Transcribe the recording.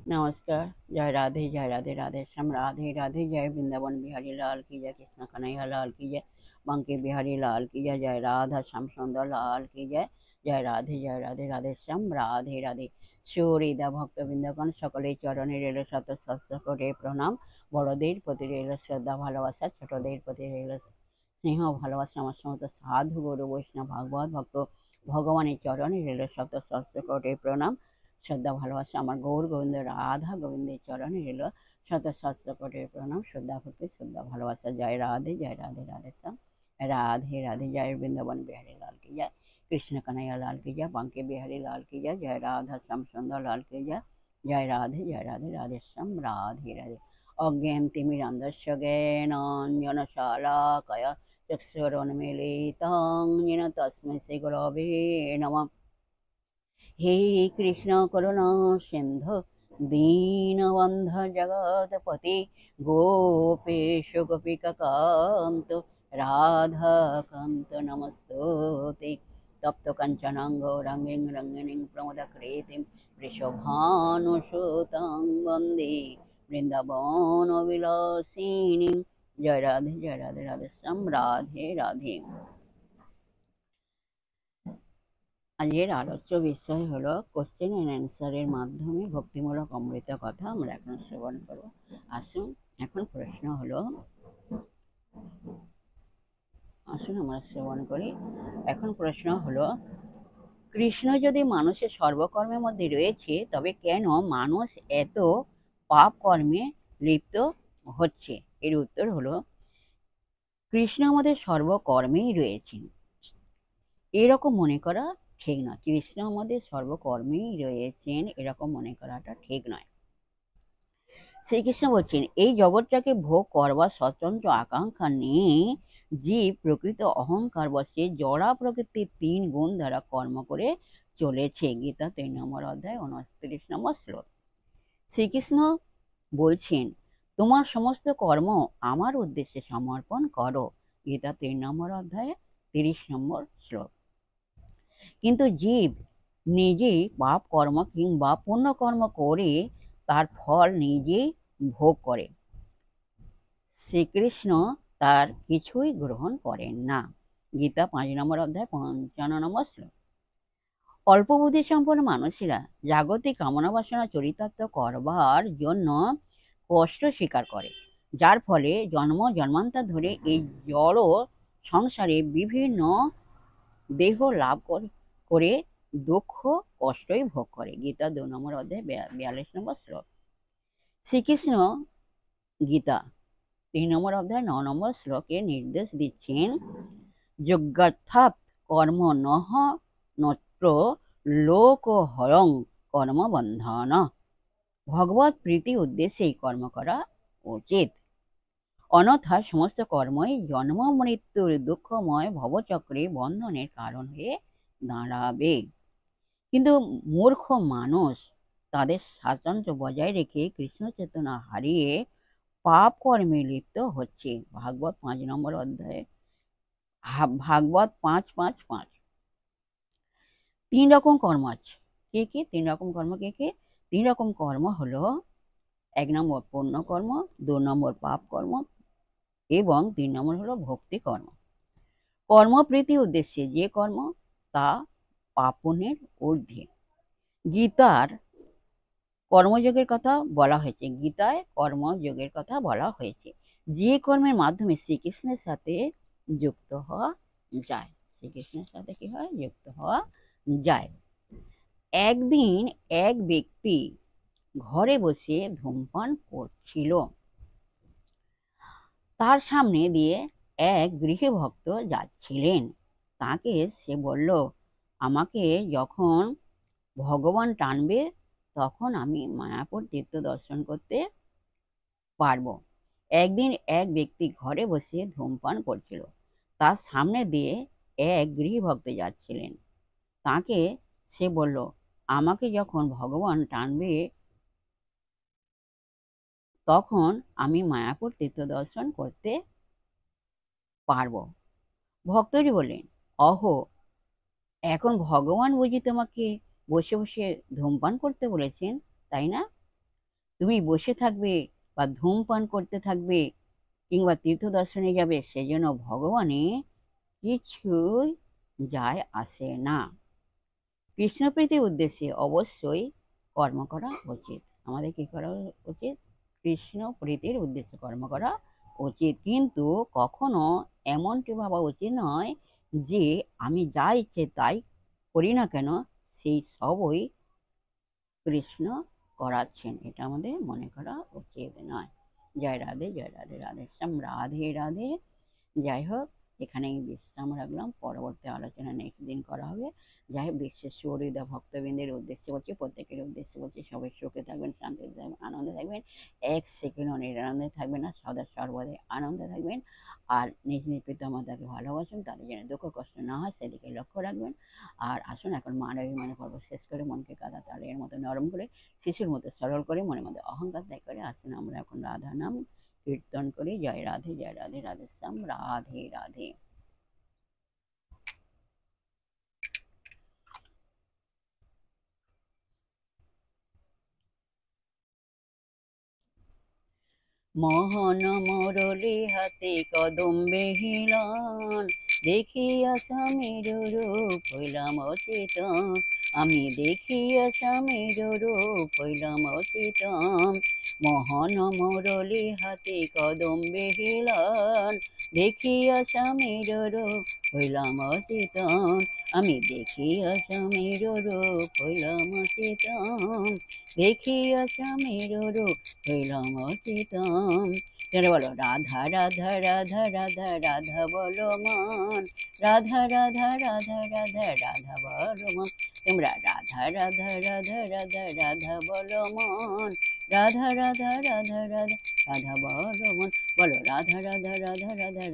नमस्कार। जय राधे राधे श्याम राधे राधे। जय वृंदावन बिहारी लाल की जय, कृष्ण कन्हैया लाल की जय, बांके बिहारी लाल की जय, जय राधा श्याम सुंदर लाल की जय। जय राधे राधे श्याम राधे राधे। সুহৃদা ভক্তবৃন্দগণ সকলের চরণে রইল শত সহস্র কোটি প্রণাম। বড়দের প্রতি রইল শ্রদ্ধা ভালোবাসা, ছোটদের প্রতি রইল স্নেহ ভালোবাসা। আমার সমস্ত সাধু গুরু বৈষ্ণব ভাগবত ভক্ত ভগবানের চরণে রইল শত সহস্র কোটি প্রণাম, শ্রদ্ধা ভালোবাসা। আমার গৌর গোবিন্দ রাধা গোবিন্দের চরণে রইল শত সহস্র কোটি প্রণাম, শ্রদ্ধা ভক্তি শ্রদ্ধা ভালোবাসা। জয় রাধে রাধে শ্যাম রাধে রাধে। जय वृंदावन बिहारी लाल की जय, कृष्ण कन्हैया लाल की जय, बांके बिहारी लाल की जय, जय राधा श्याम सुंदर लाल की जय। जय राधे राधे श्याम राधे राधे। अज्ञान तिमिरान्धस्य ज्ञानाञ्जनशलाकया चक्षुरुन्मीलितं येन तस्मै श्रीगुरवे नमः। हे कृष्ण करुणा सिन्धु दीनबन्धु जगत्पते, गोपेश गोपिकान्त राधाकान्त नमस्तुते। तप्त काञ्चनं गौराङ्गीं रङ्गिणीं प्रमोदकृतिं वृषभानुसुतं वन्दे वृन्दावनविलासिनीं। जय राधे राधे श्याम राधे राधे। আজকের আলোচ্য বিষয় হলো কোশ্চেন অ্যান্ড অ্যান্সারের মাধ্যমে ভক্তিমূলক অমৃত কথা আমরা এখন শ্রবণ করব। আসুন আমরা শ্রবণ করি। এখন প্রশ্ন হলো, কৃষ্ণ যদি মানুষের সর্বকর্মের মধ্যে রয়েছে, তবে কেন মানুষ এত পাপ কর্মে লিপ্ত হচ্ছে? এর উত্তর হলো, কৃষ্ণ আমাদের সর্বকর্মেই রয়েছেন এরকম মনে করা ঠিক নয়। কৃষ্ণ আমাদের সর্বকর্মেই রয়েছেন এরকম মনে করাটা ঠিক নয়। শ্রীকৃষ্ণ বলছেন, এই জগৎটাকে ভোগ করবার স্বতন্ত্র আকাঙ্ক্ষা নেই। জীব প্রকৃত অহংকার বশে জড়া প্রকৃতির 3 গুণ দ্বারা কর্ম করে চলেছে। গীতা 3 নম্বর অধ্যায় 29 নম্বর শ্লোক। শ্রীকৃষ্ণ বলছেন, তোমার সমস্ত কর্ম আমার উদ্দেশ্যে সমর্পণ করো। গীতা 3 নম্বর অধ্যায়ে 30 নম্বর শ্লোক। কিন্তু জীব নিজেই পাপ কর্ম কিংবা পুণ্য কর্ম করে তার ফল নিজেই ভোগ করে। শ্রীকৃষ্ণ তার কিছুই গ্রহণ করেন না। গীতা 5 নম্বর অধ্যায় 55 নম্বর শ্লোক। অল্প বুদ্ধি সম্পন্ন মানুষেরা জাগতিক কামনা বাসনা চরিতার্থ করবার জন্য কষ্ট স্বীকার করে, যার ফলে জন্ম জন্মান্তর ধরে এই জড় সংসারে বিভিন্ন দেহ লাভ করে দুঃখ কষ্টই ভোগ করে। গীতা 2 নম্বর অধ্যায় 42 নম্বর শ্লোক। শ্রীকৃষ্ণ গীতা 3 নম্বর অধ্যায় 9 নম্বর শ্লোকে নির্দেশ দিচ্ছেন, যজ্ঞার্থাৎ কর্ম নহ নত্র লোকহরং কর্ম বন্ধন। ভগবত প্রীতি উদ্দেশ্যেই কর্ম করা উচিত, অন্যথা সমস্ত কর্মই জন্ম মৃত্যুর দুঃখময় ভবচক্রে বন্ধনের কারণ হয়ে দাঁড়াবে। কিন্তু মূর্খ মানুষ তাদের স্বাতন্ত্র্য বজায় রেখে কৃষ্ণ চেতনা হারিয়ে পাপ কর্মে লিপ্ত হচ্ছে। ভাগবত 5 নম্বর অধ্যায়ে ভাগবত 5:5:5। 3 রকম কর্ম আছে। কে কে 3 রকম কর্ম? কে কে 3 রকম কর্ম হলো, 1 নম্বর পুণ্য কর্ম, 2 নম্বর পাপ কর্ম এবং 3 নম্বর হলো ভক্তি কর্ম। কর্মপ্রীতি উদ্দেশ্যে যে কর্ম তা পাপনের ঊর্ধ্বে। গীতার কর্মযোগের কথা বলা হয়েছে। গীতায় কর্মযোগের কথা বলা হয়েছে, যে কর্মের মাধ্যমে শ্রীকৃষ্ণের সাথে যুক্ত হওয়া যায়। শ্রীকৃষ্ণের সাথে কি হয়? যুক্ত হওয়া যায়। একদিন এক ব্যক্তি ঘরে বসে ধূমপান করছিল। তার সামনে দিয়ে এক গৃহভক্ত যাচ্ছিলেন। তাকে সে বলল, আমাকে যখন ভগবান টানবে তখন আমি মায়াপুর তীর্থ দর্শন করতে পারবো। একদিন এক ব্যক্তি ঘরে বসে ধূমপান করছিল। তার সামনে দিয়ে এক গৃহভক্ত যাচ্ছিলেন। তাকে সে বলল, আমাকে যখন ভগবান টানবে তখন আমি মায়াপুর তীর্থ দর্শন করতে পারবো। ভক্তজি বললেন, অহো, এখন ভগবান বুঝি তোমাকে বসে বসে ধূমপান করতে বলেছেন, তাই না? তুমি বসে থাকবে বা ধূমপান করতে থাকবে কিংবা তীর্থ দর্শনে যাবে, সেজন্য ভগবানের কিছুই যায় আসে না। কৃষ্ণপ্রীতির উদ্দেশ্যে অবশ্যই কর্ম করা উচিত। আমাদের কি করা উচিত? কৃষ্ণ প্রীতির উদ্দেশ্যে কর্ম করা উচিত, কিন্তু কখনো এমনটি ভাবা উচিত নয় যে আমি যা ইচ্ছে তাই করি না কেন সেই সবই কৃষ্ণ করাচ্ছেন, এটা আমাদের মনে করা উচিত নয়। জয় রাধে, জয় রাধে, রাধে শ্যাম, রাধে রাধে। যাই হোক, এখানেই বিশ্রাম রাখলাম, পরবর্তী আলোচনা নেক্সট দিন করা হবে। যাই হোক, বিশ্বের সুহৃদয় ভক্তবৃন্দের উদ্দেশ্যে বলছি, প্রত্যেকের উদ্দেশ্যে বলছি, সবাই সুখে থাকবেন, শান্তিতে থাকবেন, আনন্দে থাকবেন, এক সেকেন্ডও নিরানন্দে থাকবেন না, সদা সর্বদাই আনন্দে থাকবেন। আর নিজ নিজ পিতামাতাকে ভালোবাসুন, তাদের যেন দুঃখ কষ্ট না হয় সেদিকে লক্ষ্য রাখবেন। আর আসুন, এখন মান অভিমানের পর্ব শেষ করে মনকে কাদা তালের মতো নরম করে, শিশুর মতো সরল করে, মনের মধ্যে অহংকার ত্যাগ করে আসুন আমরা এখন রাধা নাম কীর্তন করি। জয় রাধে, জয় রাধে, রাধে শ্যাম, রাধে রাধে। মোহন মুরলী হাতে কদম্বে হিলন, দেখিয়া স্বামীর রূপ হইলাম অচেতন। আমি দেখিয়া স্বামীর রূপ হইলাম অচেতন। মোহন মুরলী হাতে কদম্বে হিলন, দেখিয়া স্বামীর রূপ হইলাম অচেতন। আমি দেখিয়া স্বামীর রূপ হইলাম অচেতন। দেখিয়া স্বামীর রূপ হইলাম অচেতন। চলো বলো, রাধা রাধা রাধা রাধা রাধা বলো মন, রাধা রাধা রাধা রাধা রাধা বলো মন। তোমরা রাধা রাধা রাধা রাধা রাধা বলো মন, রাধা রাধা রাধা রাধা রাধা বলো মন। বলো রাধা রাধা রাধা রাধা রাধা।